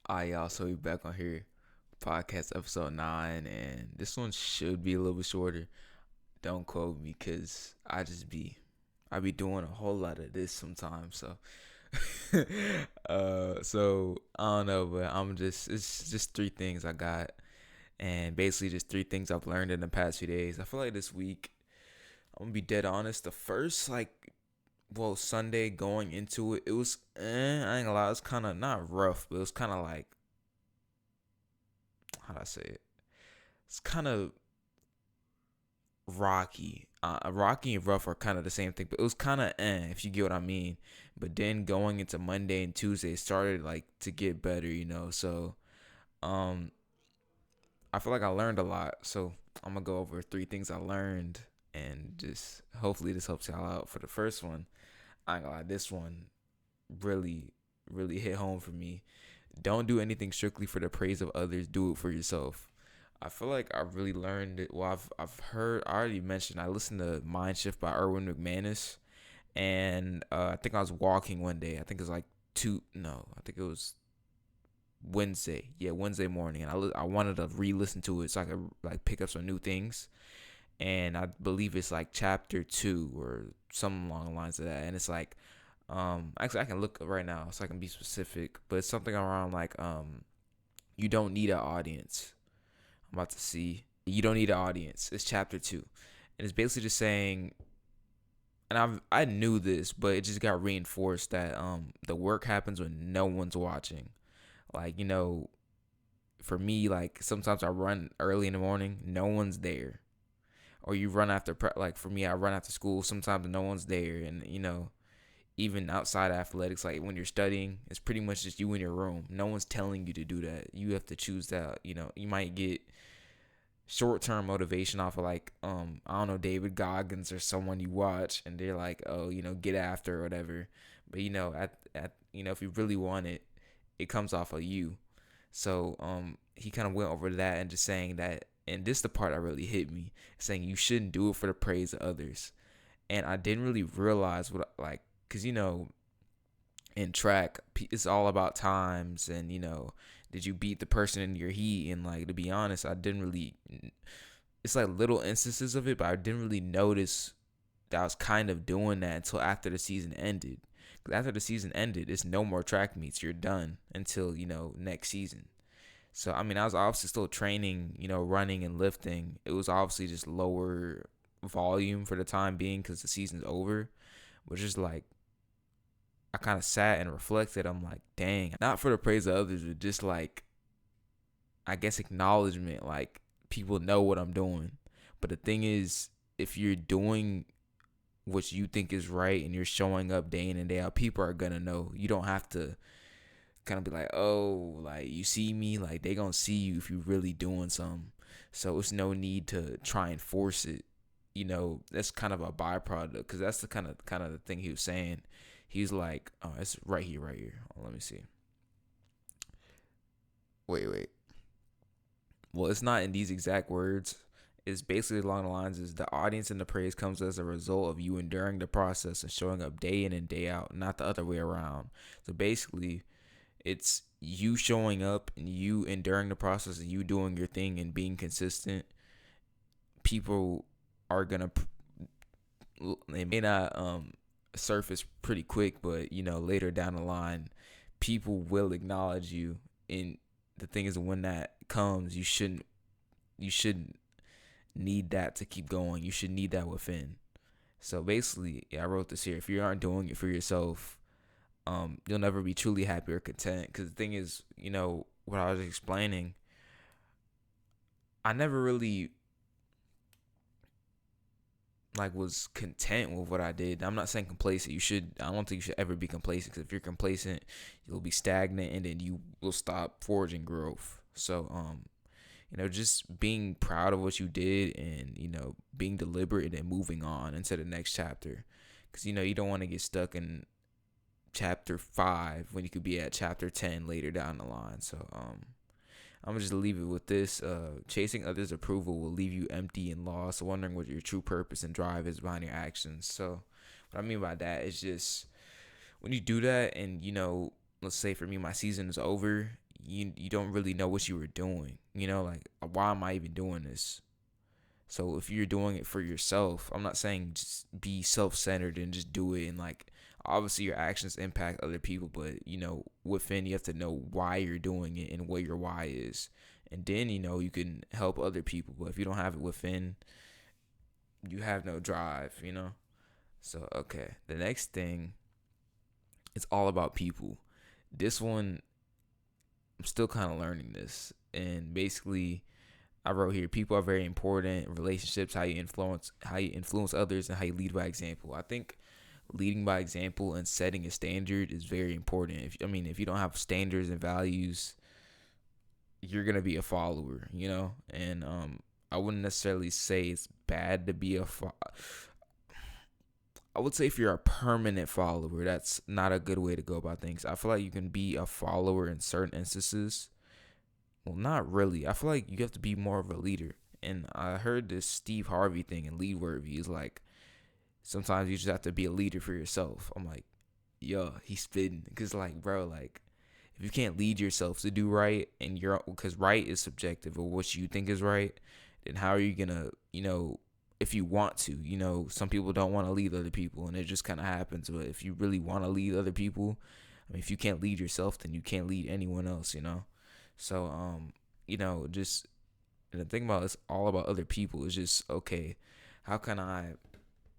Y'all, so we back on here, podcast episode 9, and this one should be a little bit shorter. Don't quote me, cause I be doing a whole lot of this sometimes. So, so I don't know, but it's just three things I got, and basically just three things I've learned in the past few days. I feel like this week, I'm gonna be dead honest. The first Sunday going into it, it was I ain't gonna lie, it was kind of not rough, but it was kind of like, how do I say it? It's kind of rocky. Rocky and rough are kind of the same thing, but it was kind of if you get what I mean. But then going into Monday and Tuesday, it started like to get better, you know. So, um, I feel like I learned a lot. So I'm gonna go over three things I learned, and just hopefully this helps y'all out. For the first one, I ain't gonna lie, this one really, really hit home for me. Don't do anything strictly for the praise of others. Do it for yourself. I feel like I really learned it. Well, I've heard. I already mentioned. I listened to Mind Shift by Erwin McManus, and I think I was walking one day. I think it was like two. No, I think it was Wednesday. Yeah, Wednesday morning, and I wanted to re-listen to it so I could like pick up some new things. And I believe it's like chapter 2 or something along the lines of that. And it's like, actually I can look right now so I can be specific, but it's something around like, you don't need an audience. I'm about to see. You don't need an audience. It's chapter 2, and it's basically just saying, and I knew this, but it just got reinforced that the work happens when no one's watching. Like, for me, like sometimes I run early in the morning, no one's there, or you run after like for me, I run after school. Sometimes no one's there, and even outside athletics, like when you're studying, it's pretty much just you in your room. No one's telling you to do that. You have to choose that. You might get short term motivation off of like I don't know, David Goggins or someone you watch, and they're like, oh, get after or whatever. But at if you really want it, it comes off of you. So he kind of went over that and just saying that, and this the part that really hit me, saying you shouldn't do it for the praise of others. And I didn't really realize what, like, because in track it's all about times, and did you beat the person in your heat, and like, to be honest, I didn't really, it's like little instances of it, but I didn't really notice that I was kind of doing that until after the season ended. Because after the season ended, it's no more track meets, you're done until next season. So I mean, I was obviously still training, running and lifting. It was obviously just lower volume for the time being because the season's over, which is like, I kind of sat and reflected. I'm like, dang, not for the praise of others, but just like, I guess, acknowledgement. Like, people know what I'm doing. But the thing is, if you're doing what you think is right and you're showing up day in and day out, people are gonna know. You don't have to kind of be like, oh, like, you see me, like, they gonna see you if you really doing something. So it's no need to try and force it. That's kind of a byproduct, because that's the kind of the thing he was saying. He's like, oh, it's right here, right here. Oh, let me see. Wait. Well, it's not in these exact words. It's basically along the lines is the audience and the praise comes as a result of you enduring the process and showing up day in and day out, not the other way around. So basically, it's you showing up and you enduring the process and you doing your thing and being consistent. People are gonna, they may not surface pretty quick, but later down the line, people will acknowledge you. And the thing is, when that comes, you shouldn't need that to keep going. You should need that within. So basically, I wrote this here. If you aren't doing it for yourself, you'll never be truly happy or content. Because the thing is, what I was explaining, I never really like was content with what I did. I'm not saying complacent. I don't think you should ever be complacent, because if you're complacent, you'll be stagnant and then you will stop forging growth. So just being proud of what you did, and being deliberate and moving on into the next chapter, because you don't want to get stuck in chapter 5 when you could be at chapter 10 later down the line. So I'm gonna just leave it with this. Chasing others' approval will leave you empty and lost, wondering what your true purpose and drive is behind your actions. So, what I mean by that is just when you do that, and let's say for me, my season is over. you don't really know what you were doing. Like, why am I even doing this? So if you're doing it for yourself, I'm not saying just be self-centered and just do it, and like obviously your actions impact other people, but within you have to know why you're doing it and what your why is. And then you can help other people. But if you don't have it within, you have no drive. So okay, the next thing is all about people. This one, I'm still kind of learning this, and basically I wrote here, people are very important. Relationships, how you influence others, and how you lead by example. I think leading by example and setting a standard is very important. If you don't have standards and values, you're gonna be a follower. And I wouldn't necessarily say it's bad to be I would say if you're a permanent follower, that's not a good way to go about things. I feel like you can be a follower in certain instances. Well, not really. I feel like you have to be more of a leader. And I heard this Steve Harvey thing and lead worthy is like sometimes you just have to be a leader for yourself. I'm like, yo, he's spitting. Because, like, bro, like, if you can't lead yourself to do right, because right is subjective, or what you think is right, then how are you going to, if you want to, some people don't want to lead other people, and it just kind of happens. But if you really want to lead other people, if you can't lead yourself, then you can't lead anyone else. So, just, and the thing about it's all about other people. It's just, okay, how can I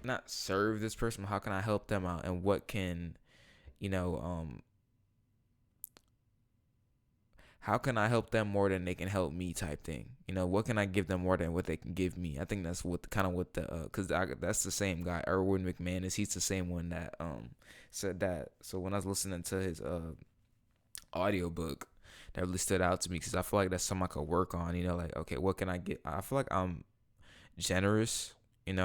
not serve this person, but how can I help them out, and what can you know how can I help them more than they can help me, type thing. What can I give them more than what they can give me? I think that's what the because that's the same guy, Erwin McManus. He's the same one that said that. So when I was listening to his audiobook, that really stood out to me, because I feel like that's something I could work on. Like, okay, what can I get? I feel like I'm generous, and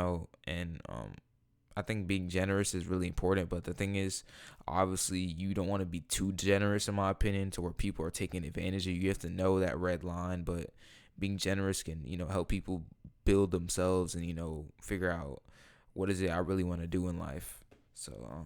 I think being generous is really important. But the thing is, obviously, you don't want to be too generous, in my opinion, to where people are taking advantage of you. You have to know that red line. But being generous can, help people build themselves and, figure out what is it I really want to do in life. So,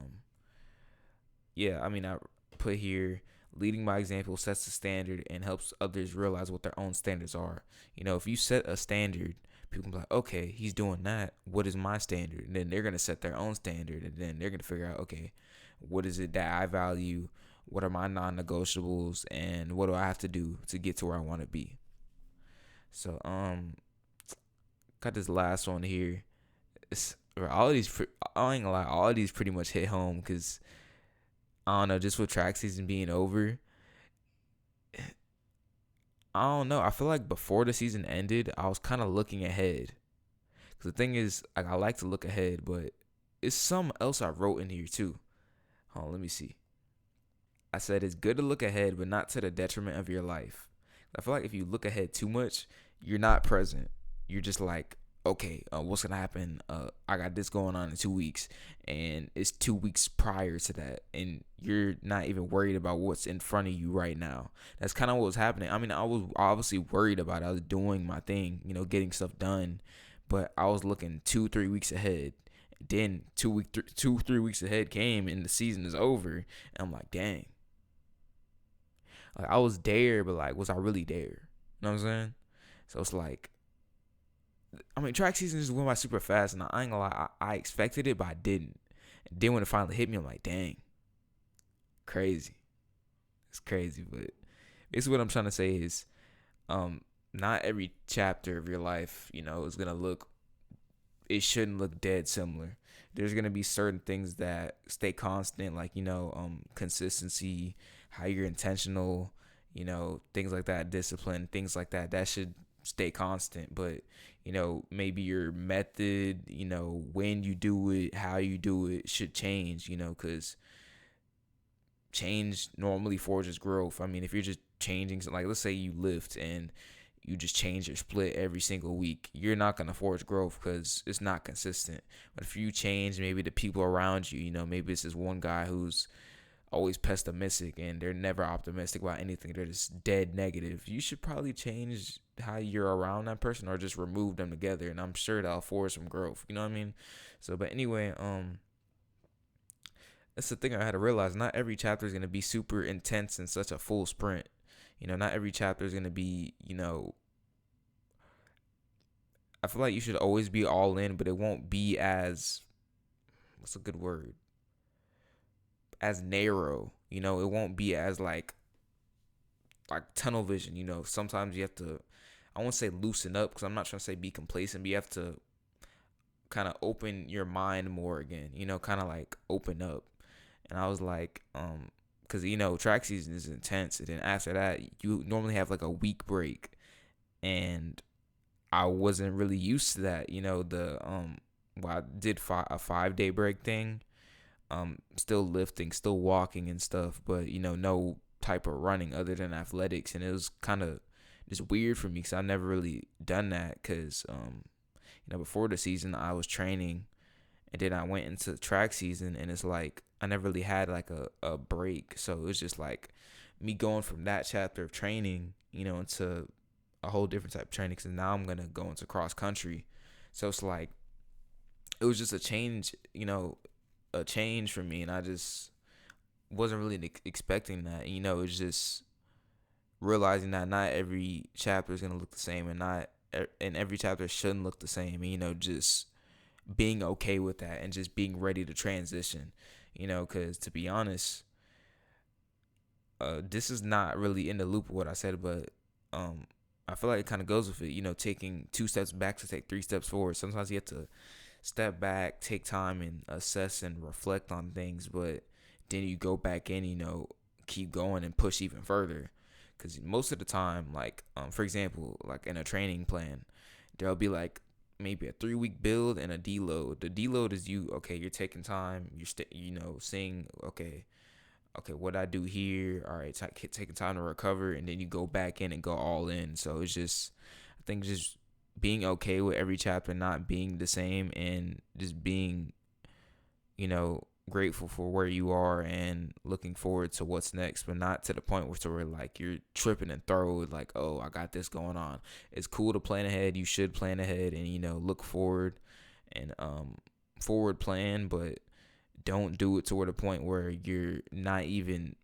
yeah, I put here, leading by example sets the standard and helps others realize what their own standards are. If you set a standard, people can be like, okay, he's doing that. What is my standard? And then they're going to set their own standard, and then they're going to figure out, okay, what is it that I value? What are my non-negotiables? And what do I have to do to get to where I want to be? So, got this last one here. All of these, I ain't gonna lie, all of these pretty much hit home, because I don't know, just with track season being over, I don't know. I feel like before the season ended, I was kind of looking ahead. Cause the thing is, like, I like to look ahead, but it's something else I wrote in here too. Hold on, let me see. I said it's good to look ahead, but not to the detriment of your life. I feel like if you look ahead too much, you're not present. You're just like, okay, what's gonna happen? I got this going on in 2 weeks, and it's 2 weeks prior to that, and you're not even worried about what's in front of you right now. That's kind of what was happening. I was obviously worried about it. I was doing my thing, getting stuff done, but I was looking 2-3 weeks ahead. Then 2-3 weeks ahead came, and the season is over, and I'm like, dang. Like, I was there, but like, was I really there? You know what I'm saying? So it's like, track season just went by super fast, and I ain't gonna lie, I expected it, but I didn't. And then when it finally hit me, I'm like, dang, crazy. It's crazy, but basically what I'm trying to say is, not every chapter of your life, is gonna look. It shouldn't look dead similar. There's gonna be certain things that stay constant, like consistency, how you're intentional, things like that, discipline, things like that. That should stay constant. But maybe your method, when you do it, how you do it, should change. Because change normally forges growth. If you're just changing, like, let's say you lift and you just change your split every single week, you're not going to forge growth because it's not consistent. But if you change maybe the people around you, maybe it's this one guy who's always pessimistic and they're never optimistic about anything, they're just dead negative, you should probably change how you're around that person, or just remove them together, and I'm sure that'll force some growth. You know what I mean? So, but anyway, that's the thing I had to realize. Not every chapter is going to be super intense and such a full sprint. Not every chapter is gonna be, I feel like you should always be all in, but it won't be as, what's a good word? As narrow. It won't be as like tunnel vision. Sometimes you have to, I won't say loosen up because I'm not trying to say be complacent, but you have to kind of open your mind more again, kind of like open up. And I was like, because track season is intense, and then after that you normally have like a week break, and I wasn't really used to that. Well, I did a 5 day break thing, still lifting, still walking and stuff, but no type of running other than athletics, and it was kind of just weird for me because I never really done that because before the season I was training, and then I went into track season, and it's like I never really had like a break, so it was just like me going from that chapter of training, into a whole different type of training because now I'm gonna go into cross country, so it's like it was just a change, a change for me, and I just wasn't really expecting that. It's just realizing that not every chapter is gonna look the same, and every chapter shouldn't look the same. Just being okay with that and just being ready to transition. Because to be honest, this is not really in the loop of what I said, but I feel like it kind of goes with it. Taking 2 steps back to take 3 steps forward. Sometimes you have to step back, take time, and assess and reflect on things, but then you go back in, keep going and push even further. Because most of the time, like, for example, like in a training plan, there'll be like maybe a 3 week build and a deload. The deload is okay, you're taking time, seeing, okay, what I do here, all right, taking time to recover, and then you go back in and go all in. So it's just, I think just being okay with every chapter not being the same, and just being, grateful for where you are and looking forward to what's next, but not to the point where like you're tripping and throw like, oh, I got this going on. It's cool to plan ahead. You should plan ahead and look forward and forward plan, but don't do it to the point where you're not even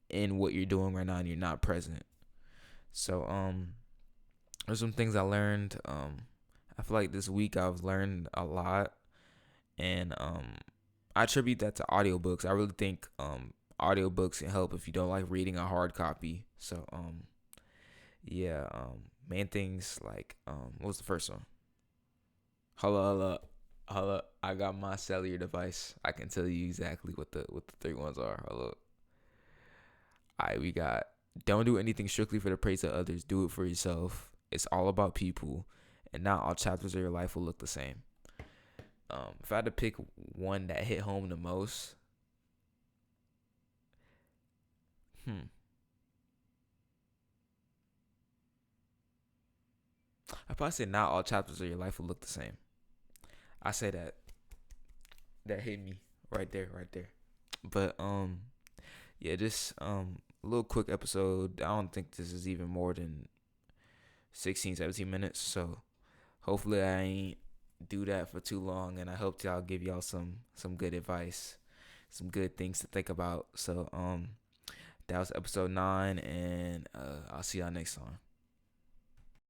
in what you're doing right now and you're not present. So there's some things I learned. I feel like this week I've learned a lot, and I attribute that to audiobooks. I really think audiobooks can help if you don't like reading a hard copy. So yeah, main things like what was the first one? Hold up. I got my cellular device. I can tell you exactly what the 3 ones are. Hold up. Alright, we got don't do anything strictly for the praise of others. Do it for yourself. It's all about people, and not all chapters of your life will look the same. If I had to pick one that hit home the most, I'd probably say not all chapters of your life will look the same. I say that hit me right there, right there. But yeah, just a little quick episode. I don't think this is even more than 16, 17 minutes. So hopefully I ain't do that for too long, and I hope y'all give y'all some good advice, some good things to think about. So that was episode 9, and I'll see y'all next time.